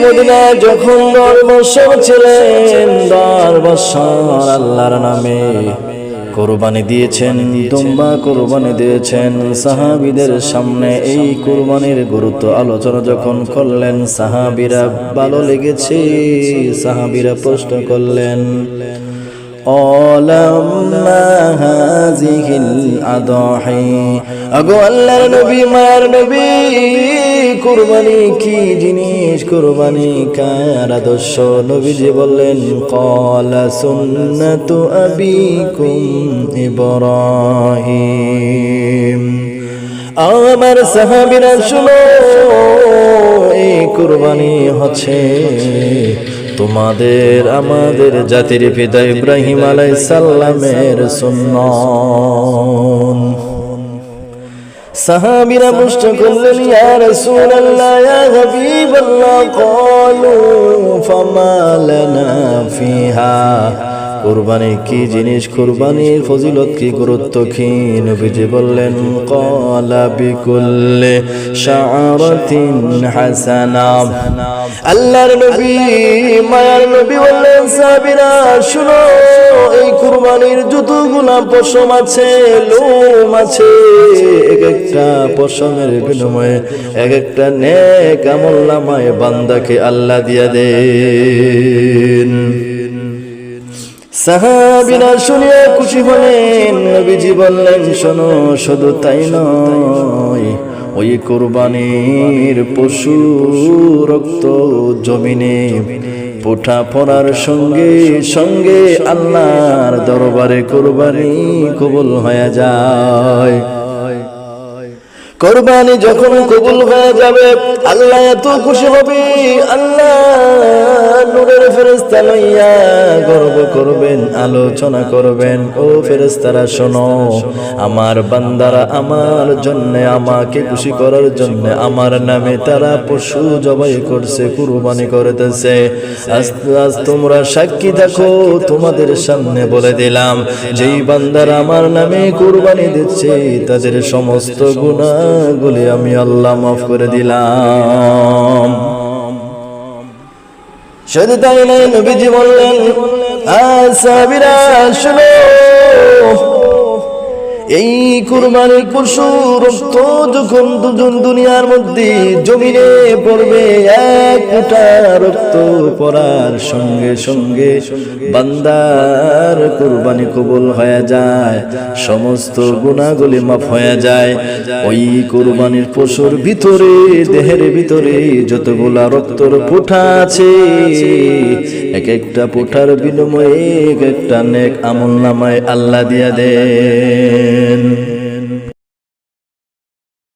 মদিনায় যখন 10 বছর ছিলেন, 10 বছর আল্লাহর নামে কুরবানি দিয়েছেন, দুম্বা কুরবানি দিয়েছেন। সাহাবীদের সামনে এই কুরবানির গুরুত্ব আলোচনা যখন করলেন, সাহাবীরা ভালো লেগেছে। সাহাবীরা প্রশ্ন করলেন, আগো আল্লাহর নবী, মায়ের নবী, কুরবানি কি জিনিস? কুরবানি কার আদর্শ? নবীজি বললেন, ক্বালা সুন্নাতু আবিকুম ইব্রাহিম। আমার সাহাবীরা শুনো, এই কুরবানি হচ্ছে তোমাদের আমাদের জাতির পিতা ইব্রাহিম আলাইহিস সালামের সুন্নাত। সাহাবীরা প্রশ্ন করলেন, ইয়া রাসূলুল্লাহ, ইয়া হাবিবাল্লাহ, ক্বালু ফামা লানা ফিহা। কুরবানি কি জিনিস? কুরবানির ফজিলত কি, গুরুত্ব কি? নবীজি বললেন, ক্বালা বিকুল্লি শাআরাতিন হাসানা। আল্লাহর নবী, মায়ার নবী বললেন, সাহাবীরা শুনো, এই কুরবানির যতগুলা পশম আছে, লোম আছে, এক একটা পশমের বিনিময়ে এক একটা নেক আমলনামায় বান্দাকে আল্লাহ দিয়া দেন। সাহাবীরা শুনে খুশি হলেন। নবীজি বললেন, শোনো, শুধু তাই নয়, ওই কুরবানির পশু রক্ত জমিনে পোঠা পড়ার সঙ্গে সঙ্গে আল্লাহর দরবারে কুরবানি কবুল হয়ে যায়। কুরবানি যখন কবুল হয়ে যাবে, আল্লাহ এত খুশি হবে, আল্লাহ নূরের ফেরেশতা লইয়া গর্ব করবেন, আলোচনা করবেন, ও ফেরেশতারা শোনো, আমার বান্দারা আমার জন্য, আমাকে খুশি করার জন্য আমার নামে তারা পশু জবাই করছে, কুরবানি করতেছে। আজ তোমরা সাক্ষী থাকো, তোমাদের সামনে বলে দিলাম, যেই বান্দারা আমার নামে কুরবানি দিচ্ছে তাদের সমস্ত গুনাহগুলি আমি আল্লাহ মাফ করে দিলাম। শুধু তাই নয়, নবীজি বললেন, সাহাবীরা শুনো, এই কুরবানির পশু রক্ত যখন দুনিয়ার মধ্যে জমিনে পড়বে, এক ফোঁটা রক্ত পড়ার সঙ্গে সঙ্গে বান্দার কুরবানি কবুল হয়ে যায়, সমস্ত গুনাহগুলি মাফ হয়ে যায়। ওই কুরবানির পশুর ভিতরে, দেহের ভিতরে যতগুলা রক্তর ফোঁটা আছে, এক একটা ফোঁটার বিনিময়ে এক একটা নেক আমলনামায় আল্লাহ দিয়া দেয়।